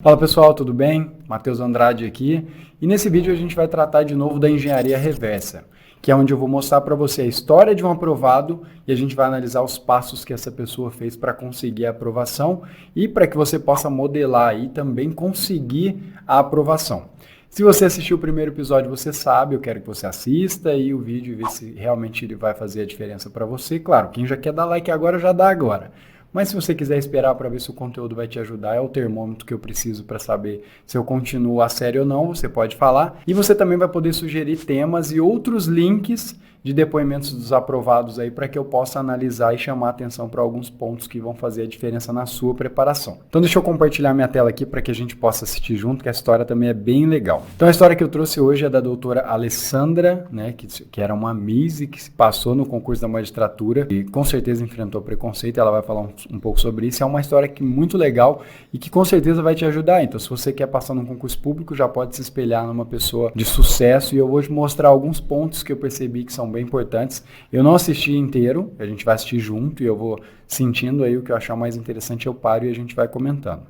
Fala pessoal, tudo bem? Matheus Andrade aqui e nesse vídeo a gente vai tratar de novo da engenharia reversa, que é onde eu vou mostrar para você a história de um aprovado e a gente vai analisar os passos que essa pessoa fez para conseguir a aprovação e para que você possa modelar aí também conseguir a aprovação. Se você assistiu o primeiro episódio, você sabe, eu quero que você assista aí o vídeo e ver se realmente ele vai fazer a diferença para você. Claro, quem já quer dar like agora, já dá agora. Mas se você quiser esperar para ver se o conteúdo vai te ajudar, é o termômetro que eu preciso para saber se eu continuo a série ou não, você pode falar. E você também vai poder sugerir temas e outros links de depoimentos dos aprovados aí para que eu possa analisar e chamar atenção para alguns pontos que vão fazer a diferença na sua preparação. Então deixa eu compartilhar minha tela aqui para que a gente possa assistir junto, que a história também é bem legal. Então a história que eu trouxe hoje é da doutora Alessandra, né, que era uma Miss e que passou no concurso da magistratura e com certeza enfrentou preconceito. Ela vai falar um pouco sobre isso. É uma história muito legal e que com certeza vai te ajudar. Então se você quer passar num concurso público, já pode se espelhar numa pessoa de sucesso e eu vou te mostrar alguns pontos que eu percebi que são bem importantes. Eu não assisti inteiro, a gente vai assistir junto e eu vou sentindo aí o que eu achar mais interessante, eu paro e a gente vai comentando.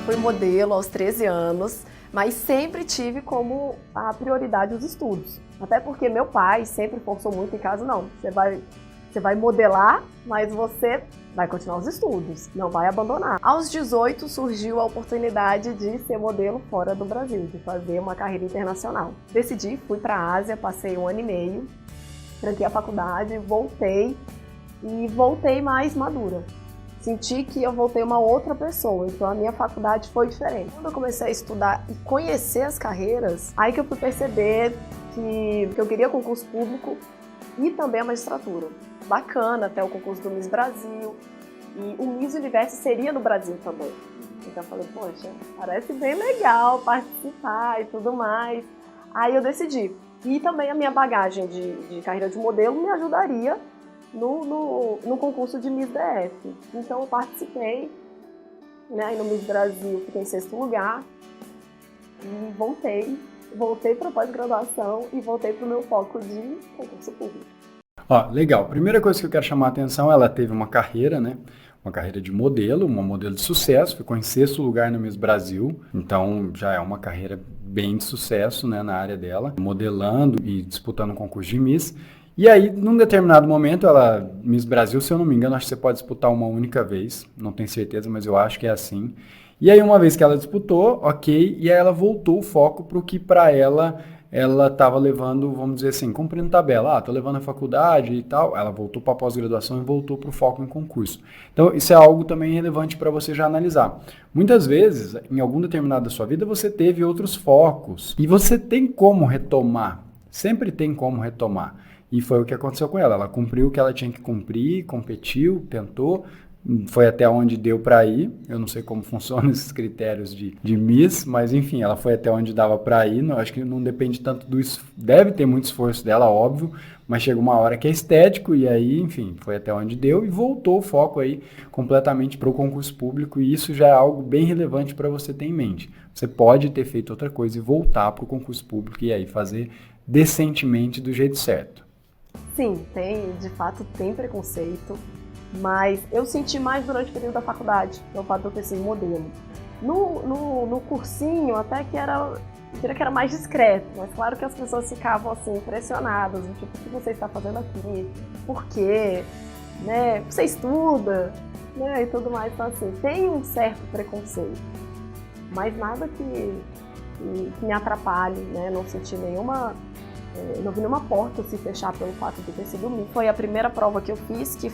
Fui modelo aos 13 anos, mas sempre tive como a prioridade os estudos. Até porque meu pai sempre forçou muito em casa, não, você vai modelar, mas você vai continuar os estudos, não vai abandonar. Aos 18 surgiu a oportunidade de ser modelo fora do Brasil, de fazer uma carreira internacional. Decidi, fui para a Ásia, passei 1 ano e meio, tranquei a faculdade, voltei e voltei mais madura. Senti que eu voltei uma outra pessoa, então a minha faculdade foi diferente. Quando eu comecei a estudar e conhecer as carreiras, aí que eu fui perceber que eu queria concurso público e também a magistratura. Bacana, até o concurso do Miss Brasil, e o Miss Universo seria no Brasil também. Então eu falei, poxa, parece bem legal participar e tudo mais. Aí eu decidi. E também a minha bagagem de carreira de modelo me ajudaria no concurso de Miss DF. Então eu participei, né, e no Miss Brasil fiquei em 6º lugar e voltei para a pós-graduação e voltei para o meu foco de concurso público. Ó, legal. Primeira coisa que eu quero chamar a atenção, ela teve uma carreira, né? Uma carreira de modelo, uma modelo de sucesso, ficou em 6º lugar no Miss Brasil, então já é uma carreira bem de sucesso, né, na área dela, modelando e disputando um concurso de Miss. E aí, num determinado momento, ela, Miss Brasil, se eu não me engano, acho que você pode disputar uma única vez, não tenho certeza, mas eu acho que é assim. E aí, uma vez que ela disputou, ok, e aí ela voltou o foco para o que para ela estava levando, vamos dizer assim, cumprindo tabela. Estou levando a faculdade e tal. Ela voltou para a pós-graduação e voltou para o foco em concurso. Então, isso é algo também relevante para você já analisar. Muitas vezes, em algum determinado da sua vida, você teve outros focos. E você tem como retomar. Sempre tem como retomar. E foi o que aconteceu com ela. Ela cumpriu o que ela tinha que cumprir, competiu, tentou. Foi até onde deu para ir. Eu não sei como funcionam esses critérios de Miss, mas enfim, ela foi até onde dava para ir. Não, acho que não depende tanto do deve ter muito esforço dela, óbvio, mas chega uma hora que é estético e aí, enfim, foi até onde deu e voltou o foco aí completamente para o concurso público e isso já é algo bem relevante para você ter em mente. Você pode ter feito outra coisa e voltar para o concurso público e aí fazer decentemente do jeito certo. Sim, de fato tem preconceito. Mas eu senti mais durante o período da faculdade, pelo fato de eu ter sido modelo. No cursinho, até que eu diria que era mais discreto, mas claro que as pessoas ficavam assim, impressionadas, tipo, o que você está fazendo aqui? Por quê? Né? Você estuda? Né? E tudo mais, então assim, tem um certo preconceito, mas nada que me atrapalhe, né? Não senti não vi nenhuma porta se fechar pelo fato de ter sido Miss. Foi a primeira prova que eu fiz que...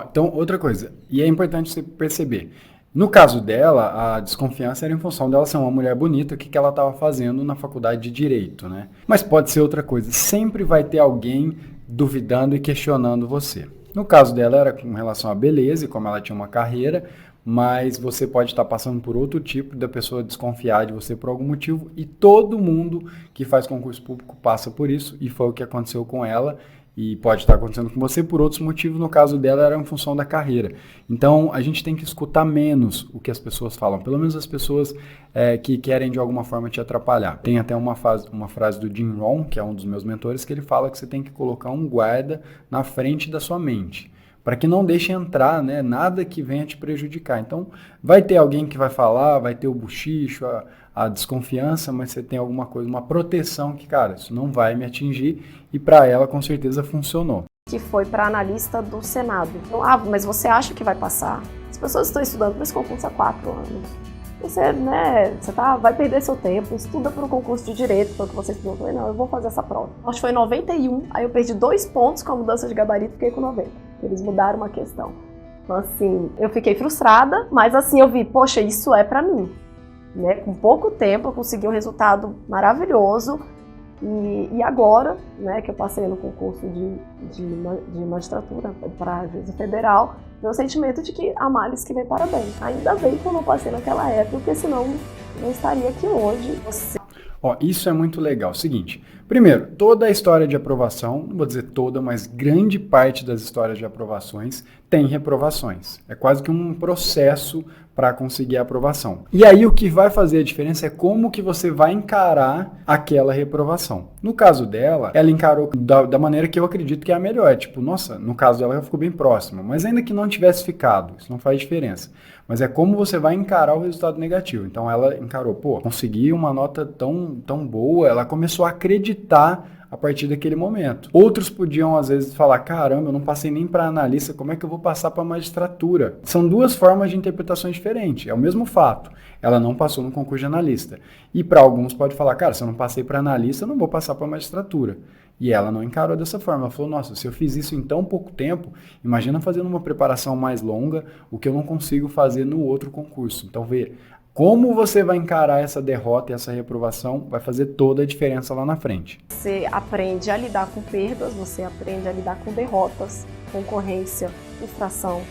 Então, outra coisa, e é importante você perceber, no caso dela, a desconfiança era em função dela ser uma mulher bonita, o que ela estava fazendo na faculdade de Direito, né? Mas pode ser outra coisa, sempre vai ter alguém duvidando e questionando você. No caso dela era com relação à beleza e como ela tinha uma carreira, mas você pode estar passando por outro tipo da pessoa desconfiar de você por algum motivo e todo mundo que faz concurso público passa por isso e foi o que aconteceu com ela e pode estar acontecendo com você por outros motivos, no caso dela era em função da carreira. Então a gente tem que escutar menos o que as pessoas falam, pelo menos as pessoas que querem de alguma forma te atrapalhar. Tem até uma frase do Jim Rohn, que é um dos meus mentores, que ele fala que você tem que colocar um guarda na frente da sua mente, para que não deixe entrar, né, nada que venha te prejudicar. Então, vai ter alguém que vai falar, vai ter o bochicho, a desconfiança, mas você tem alguma coisa, uma proteção que, cara, isso não vai me atingir, e para ela com certeza funcionou. Que foi para analista do Senado. Então, mas você acha que vai passar? As pessoas estão estudando para esse concurso há 4 anos. Você, né, vai perder seu tempo, estuda para o concurso de direito, foi o que você estudou. Eu falei, não, eu vou fazer essa prova. Acho que foi em 91, aí eu perdi 2 pontos com a mudança de gabarito, fiquei com 90. Eles mudaram uma questão. Então, assim, eu fiquei frustrada, mas assim, eu vi, poxa, isso é para mim. Né? Com pouco tempo eu consegui um resultado maravilhoso. E agora, né, que eu passei no concurso de magistratura para juíza federal, meu sentimento de que há males que vem para bem. Ainda bem que eu não passei naquela época, porque senão não estaria aqui hoje. Ó, isso é muito legal. Seguinte, primeiro, toda a história de aprovação, não vou dizer toda, mas grande parte das histórias de aprovações tem reprovações. É quase que um processo para conseguir a aprovação. E aí o que vai fazer a diferença é como que você vai encarar aquela reprovação. No caso dela, ela encarou da maneira que eu acredito que é a melhor. Tipo, nossa, no caso dela ela ficou bem próxima, mas ainda que não tivesse ficado, isso não faz diferença. Mas é como você vai encarar o resultado negativo. Então ela encarou, pô, consegui uma nota tão boa, ela começou a acreditar a partir daquele momento. Outros podiam, às vezes, falar, caramba, eu não passei nem para analista, como é que eu vou passar para magistratura? São 2 formas de interpretações diferentes, é o mesmo fato. Ela não passou no concurso de analista. E para alguns pode falar, cara, se eu não passei para analista, eu não vou passar para magistratura. E ela não encarou dessa forma. Ela falou, nossa, se eu fiz isso em tão pouco tempo, imagina fazendo uma preparação mais longa, o que eu não consigo fazer no outro concurso. Então, vê, como você vai encarar essa derrota e essa reprovação vai fazer toda a diferença lá na frente. Você aprende a lidar com perdas, você aprende a lidar com derrotas, concorrência, frustração.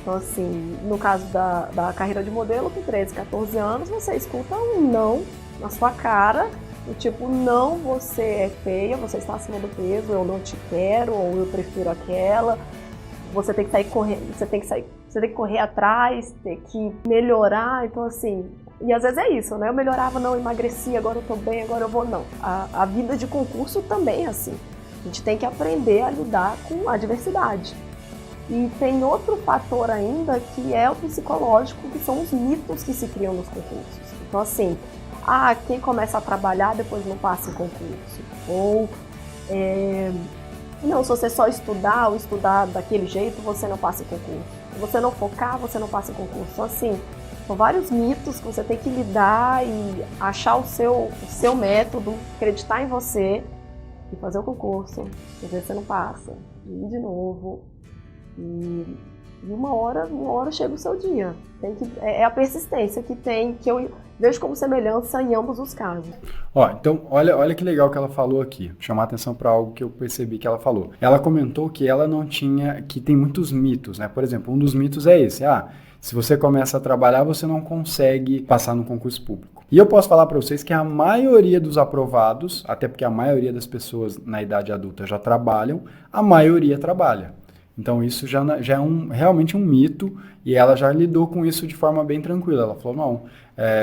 Então, assim, no caso da carreira de modelo, com 13, 14 anos, você escuta um não na sua cara, do tipo, não, você é feia, você está acima do peso, eu não te quero, ou eu prefiro aquela. Você tem que sair correndo, você tem que correr atrás, tem que melhorar, então assim, e às vezes é isso, né? Eu melhorava, não, emagreci, agora eu tô bem, agora eu vou, não. A vida de concurso também é assim. A gente tem que aprender a lidar com a adversidade. E tem outro fator ainda, que é o psicológico, que são os mitos que se criam nos concursos. Então assim, quem começa a trabalhar depois não passa em concurso. Ou, não, se você só estudar ou estudar daquele jeito, você não passa em concurso. Se você não focar, você não passa em concurso. Então, assim, são vários mitos que você tem que lidar e achar o seu método, acreditar em você e fazer o concurso. Às vezes você não passa, ir de novo. E uma hora chega o seu dia. É a persistência que eu vejo como semelhança em ambos os casos. Ó, então, olha que legal que ela falou aqui. Vou chamar a atenção para algo que eu percebi que ela falou. Ela comentou que ela não tinha, que tem muitos mitos, né? Por exemplo, um dos mitos é esse. Se você começa a trabalhar, você não consegue passar no concurso público. E eu posso falar para vocês que a maioria dos aprovados, até porque a maioria das pessoas na idade adulta já trabalham, a maioria trabalha. Então isso já é realmente um mito, e ela já lidou com isso de forma bem tranquila. Ela falou, não,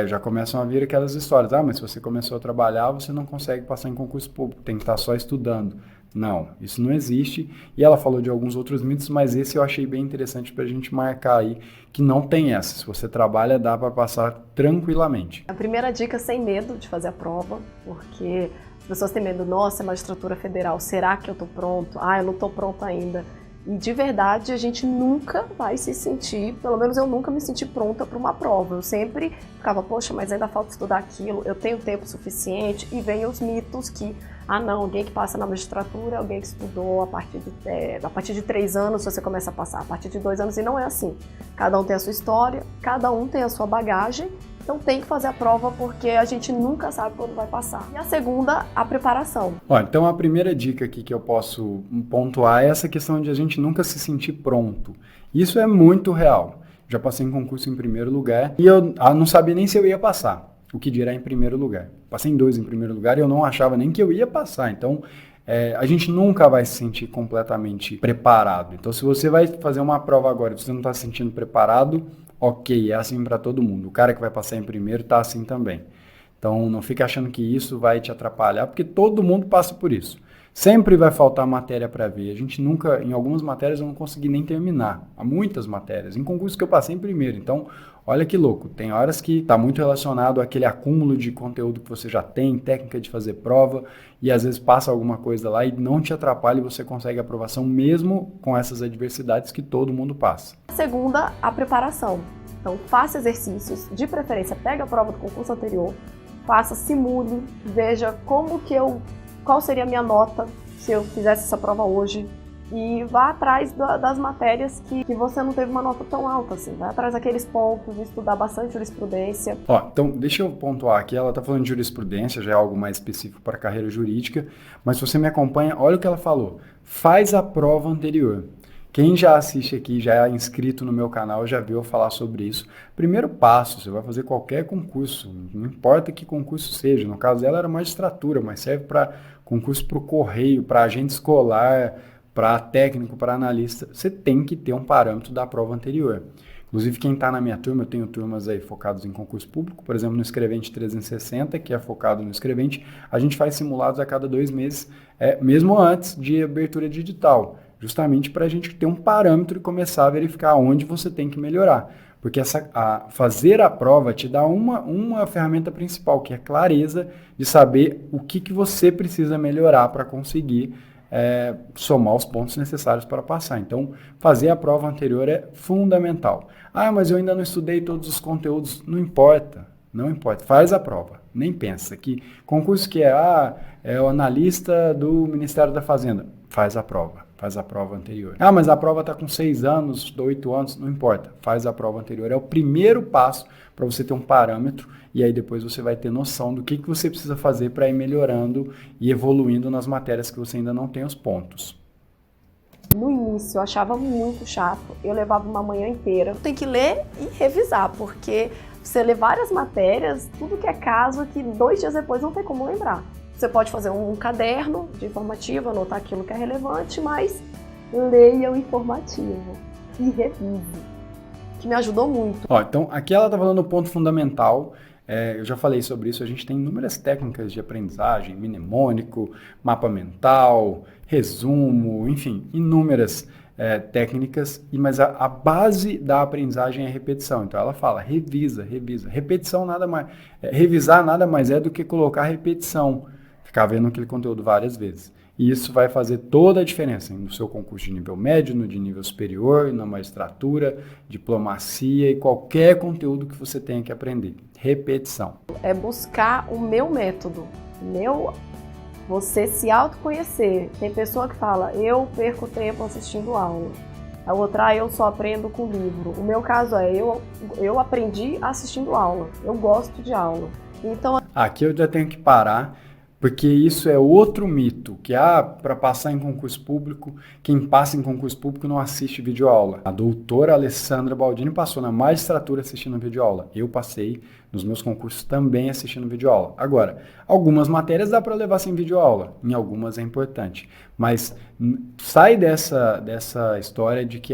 já começam a vir aquelas histórias, mas se você começou a trabalhar, você não consegue passar em concurso público, tem que estar só estudando. Não, isso não existe. E ela falou de alguns outros mitos, mas esse eu achei bem interessante para a gente marcar aí, que não tem essa. Se você trabalha, dá para passar tranquilamente. A primeira dica, sem medo de fazer a prova, porque as pessoas têm medo, nossa, é magistratura federal, será que eu estou pronto? Eu não estou pronto ainda. E de verdade, a gente nunca vai se sentir, pelo menos eu nunca me senti pronta para uma prova. Eu sempre ficava, poxa, mas ainda falta estudar aquilo, eu tenho tempo suficiente, e vem os mitos que, não, alguém que passa na magistratura, alguém que estudou a partir de 3 anos você começa a passar, a partir de 2 anos, e não é assim. Cada um tem a sua história, cada um tem a sua bagagem, então tem que fazer a prova porque a gente nunca sabe quando vai passar. E a segunda, a preparação. Então a primeira dica aqui que eu posso pontuar é essa questão de a gente nunca se sentir pronto. Isso é muito real. Já passei em concurso em primeiro lugar e eu não sabia nem se eu ia passar, o que dirá em primeiro lugar. Passei em 2 em primeiro lugar e eu não achava nem que eu ia passar. Então a gente nunca vai se sentir completamente preparado. Então se você vai fazer uma prova agora e você não está se sentindo preparado, ok, é assim para todo mundo. O cara que vai passar em primeiro está assim também. Então, não fique achando que isso vai te atrapalhar, porque todo mundo passa por isso. Sempre vai faltar matéria para ver. A gente nunca, em algumas matérias eu não consegui nem terminar. Há muitas matérias. Em concurso que eu passei em primeiro. Então, olha que louco. Tem horas que está muito relacionado àquele acúmulo de conteúdo que você já tem, técnica de fazer prova, e às vezes passa alguma coisa lá e não te atrapalha e você consegue aprovação mesmo com essas adversidades que todo mundo passa. Segunda, a preparação. Então, faça exercícios, de preferência, pega a prova do concurso anterior, faça, simule, veja qual seria a minha nota se eu fizesse essa prova hoje e vá atrás das matérias que você não teve uma nota tão alta assim. Vai atrás daqueles pontos, estudar bastante jurisprudência. Então, deixa eu pontuar aqui, ela está falando de jurisprudência, já é algo mais específico para a carreira jurídica, mas se você me acompanha, olha o que ela falou. Faz a prova anterior. Quem já assiste aqui, já é inscrito no meu canal, já viu eu falar sobre isso. Primeiro passo, você vai fazer qualquer concurso, não importa que concurso seja. No caso dela era magistratura, mas serve para concurso para o correio, para agente escolar, para técnico, para analista. Você tem que ter um parâmetro da prova anterior. Inclusive, quem está na minha turma, eu tenho turmas aí focadas em concurso público, por exemplo, no Escrevente 360, que é focado no Escrevente, a gente faz simulados a cada 2 meses, mesmo antes de abertura de edital, justamente para a gente ter um parâmetro e começar a verificar onde você tem que melhorar. Porque fazer a prova te dá uma ferramenta principal, que é a clareza de saber o que você precisa melhorar para conseguir somar os pontos necessários para passar. Então, fazer a prova anterior é fundamental. Mas eu ainda não estudei todos os conteúdos. Não importa, não importa. Faz a prova. Nem pensa que concurso que é o analista do Ministério da Fazenda. Faz a prova anterior. Mas a prova está com 6 anos, 8 anos, não importa. Faz a prova anterior. É o primeiro passo para você ter um parâmetro e aí depois você vai ter noção do que você precisa fazer para ir melhorando e evoluindo nas matérias que você ainda não tem os pontos. No início eu achava muito chato, eu levava uma manhã inteira. Tem que ler e revisar, porque você lê várias matérias, tudo que é caso que 2 dias depois não tem como lembrar. Você pode fazer um caderno de informativo, anotar aquilo que é relevante, mas leia o informativo e revise, que me ajudou muito. Então, aqui ela está falando do ponto fundamental. Eu já falei sobre isso, a gente tem inúmeras técnicas de aprendizagem, mnemônico, mapa mental, resumo, enfim, inúmeras técnicas, mas a base da aprendizagem é a repetição. Então ela fala, revisa. Repetição nada mais, revisar nada mais é do que colocar repetição, ficar vendo aquele conteúdo várias vezes. E isso vai fazer toda a diferença no seu concurso de nível médio, no de nível superior, na magistratura, diplomacia e qualquer conteúdo que você tenha que aprender. Repetição. É buscar o meu método, você se autoconhecer. Tem pessoa que fala, eu perco tempo assistindo aula. A outra, eu só aprendo com livro. O meu caso eu aprendi assistindo aula. Eu gosto de aula. Então, aqui eu já tenho que parar, porque isso é outro mito, que para passar em concurso público, quem passa em concurso público não assiste videoaula. A doutora Alessandra Baldini passou na magistratura assistindo videoaula. Eu passei nos meus concursos também assistindo videoaula. Agora, algumas matérias dá para levar sem videoaula, em algumas é importante. Mas sai dessa história de que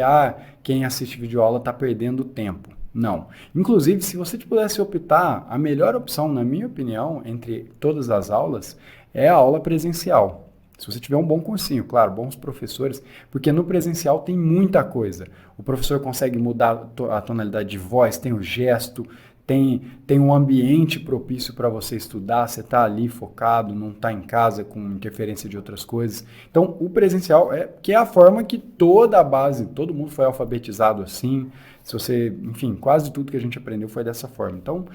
quem assiste videoaula está perdendo tempo. Não. Inclusive, se você pudesse optar, a melhor opção, na minha opinião, entre todas as aulas, é a aula presencial. Se você tiver um bom cursinho, claro, bons professores, porque no presencial tem muita coisa. O professor consegue mudar a tonalidade de voz, tem o gesto, tem um ambiente propício para você estudar, você está ali focado, não está em casa com interferência de outras coisas. Então, o presencial que é a forma que toda a base, todo mundo foi alfabetizado assim. Se você, enfim, quase tudo que a gente aprendeu foi dessa forma. Então,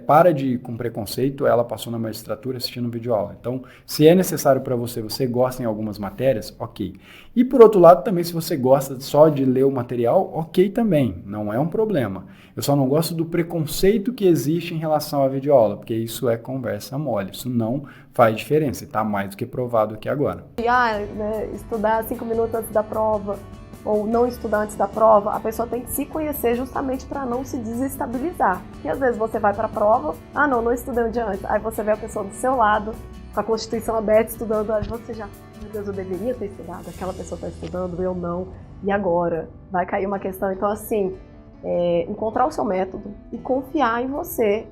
para de ir com preconceito, ela passou na magistratura assistindo videoaula. Então, se é necessário para você gosta em algumas matérias, ok. E por outro lado, também, se você gosta só de ler o material, ok também, não é um problema. Eu só não gosto do preconceito que existe em relação à videoaula, porque isso é conversa mole, isso não faz diferença, está mais do que provado aqui agora. Estudar 5 minutos antes da prova, ou não estudar antes da prova, a pessoa tem que se conhecer justamente para não se desestabilizar. Porque às vezes você vai para a prova, não estudei um dia antes, aí você vê a pessoa do seu lado, com a Constituição aberta, estudando, aí você já, meu Deus, eu deveria ter estudado, aquela pessoa está estudando, eu não, e agora? Vai cair uma questão, então assim, encontrar o seu método e confiar em você.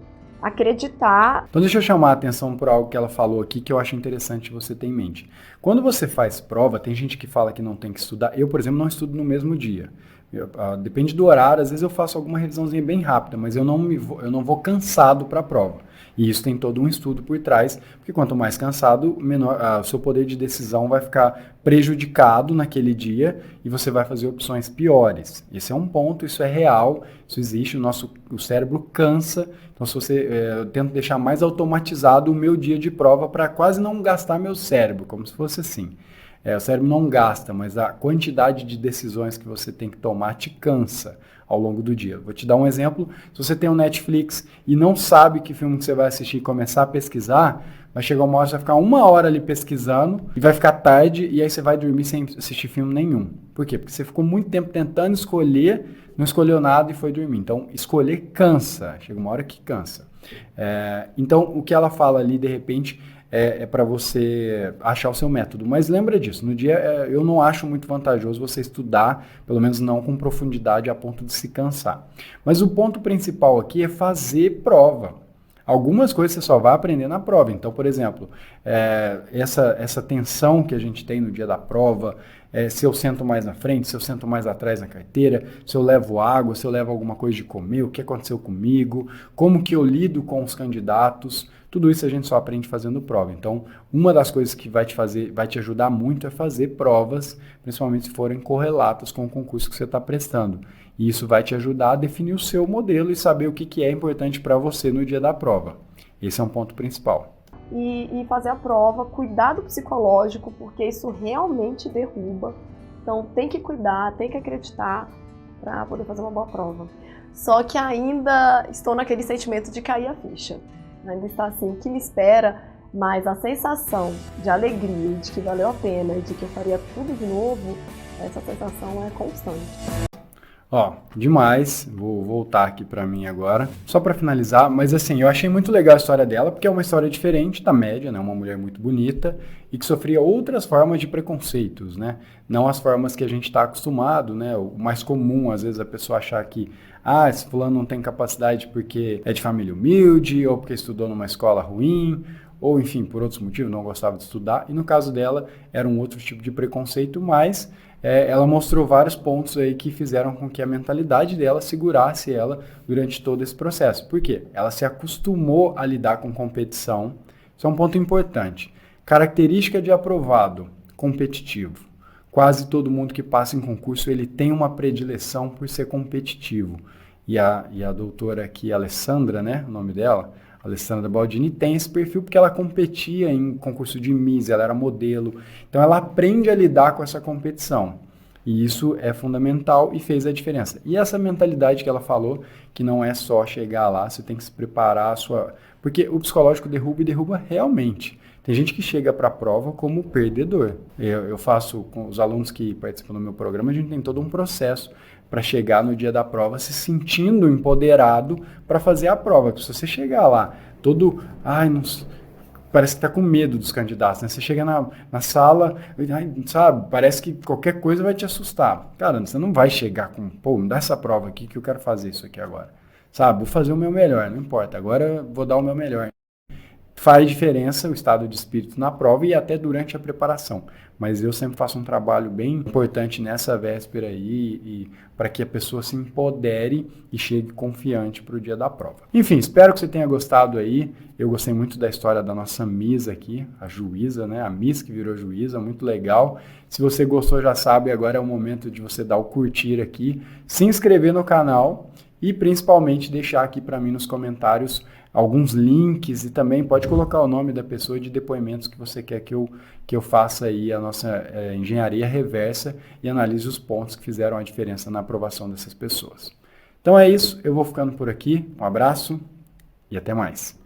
acreditar. Então deixa eu chamar a atenção por algo que ela falou aqui que eu acho interessante você ter em mente. Quando você faz prova, tem gente que fala que não tem que estudar. Eu, por exemplo, não estudo no mesmo dia. Depende do horário, às vezes eu faço alguma revisãozinha bem rápida, mas eu não vou cansado para a prova. E isso tem todo um estudo por trás, porque quanto mais cansado, menor o seu poder de decisão vai ficar prejudicado naquele dia e você vai fazer opções piores. Esse é um ponto, isso é real, isso existe, o cérebro cansa. Então, eu tento deixar mais automatizado o meu dia de prova para quase não gastar meu cérebro, como se fosse assim. O cérebro não gasta, mas a quantidade de decisões que você tem que tomar te cansa ao longo do dia. Vou te dar um exemplo. Se você tem um Netflix e não sabe que filme que você vai assistir e começar a pesquisar, vai chegar uma hora, você vai ficar 1 hora ali pesquisando e vai ficar tarde e aí você vai dormir sem assistir filme nenhum. Por quê? Porque você ficou muito tempo tentando escolher, não escolheu nada e foi dormir. Então, escolher cansa. Chega uma hora que cansa. Então, o que ela fala ali, de repente, é para você achar o seu método. Mas lembra disso, no dia eu não acho muito vantajoso você estudar, pelo menos não com profundidade a ponto de se cansar. Mas o ponto principal aqui é fazer prova. Algumas coisas você só vai aprender na prova. Então, por exemplo, essa tensão que a gente tem no dia da prova, se eu sento mais na frente, se eu sento mais atrás na carteira, se eu levo água, se eu levo alguma coisa de comer, o que aconteceu comigo, como que eu lido com os candidatos, tudo isso a gente só aprende fazendo prova. Então, uma das coisas que vai te ajudar muito é fazer provas, principalmente se forem correlatas com o concurso que você está prestando. E isso vai te ajudar a definir o seu modelo e saber o que é importante para você no dia da prova. Esse é um ponto principal. E fazer a prova, cuidado psicológico, porque isso realmente derruba. Então tem que cuidar, tem que acreditar para poder fazer uma boa prova. Só que ainda estou naquele sentimento de cair a ficha. Ainda está assim, o que me espera, mas a sensação de alegria, de que valeu a pena e de que eu faria tudo de novo, essa sensação é constante. Demais. Vou voltar aqui para mim agora. Só para finalizar, mas assim, eu achei muito legal a história dela, porque é uma história diferente da média, né? Uma mulher muito bonita e que sofria outras formas de preconceitos, né? Não as formas que a gente está acostumado, né? O mais comum, às vezes, a pessoa achar que esse fulano não tem capacidade porque é de família humilde, ou porque estudou numa escola ruim, ou enfim, por outros motivos, não gostava de estudar. E no caso dela, era um outro tipo de preconceito, mas ela mostrou vários pontos aí que fizeram com que a mentalidade dela segurasse ela durante todo esse processo. Por quê? Ela se acostumou a lidar com competição. Isso é um ponto importante. Característica de aprovado, competitivo. Quase todo mundo que passa em concurso, ele tem uma predileção por ser competitivo. E a doutora aqui, Alessandra, né, o nome dela, Alessandra Baldini, tem esse perfil porque ela competia em concurso de Miss, ela era modelo. Então ela aprende a lidar com essa competição. E isso é fundamental e fez a diferença. E essa mentalidade que ela falou, que não é só chegar lá, você tem que se preparar porque o psicológico derruba e derruba realmente. Tem gente que chega para a prova como perdedor. Eu faço com os alunos que participam do meu programa, a gente tem todo um processo para chegar no dia da prova se sentindo empoderado para fazer a prova. Porque se você chegar lá parece que está com medo dos candidatos, né? Você chega na sala, sabe, parece que qualquer coisa vai te assustar. Cara, você não vai chegar com, me dá essa prova aqui que eu quero fazer isso aqui agora. Sabe, vou fazer o meu melhor, não importa, agora eu vou dar o meu melhor. Faz diferença o estado de espírito na prova e até durante a preparação. Mas eu sempre faço um trabalho bem importante nessa véspera aí e para que a pessoa se empodere e chegue confiante para o dia da prova. Enfim, espero que você tenha gostado aí. Eu gostei muito da história da nossa Miss aqui, a juíza, né? A Miss que virou juíza, muito legal. Se você gostou, já sabe, agora é o momento de você dar o curtir aqui, se inscrever no canal e principalmente deixar aqui para mim nos comentários alguns links e também pode colocar o nome da pessoa de depoimentos que você quer que eu faça aí a nossa engenharia reversa e analise os pontos que fizeram a diferença na aprovação dessas pessoas. Então é isso, eu vou ficando por aqui, um abraço e até mais.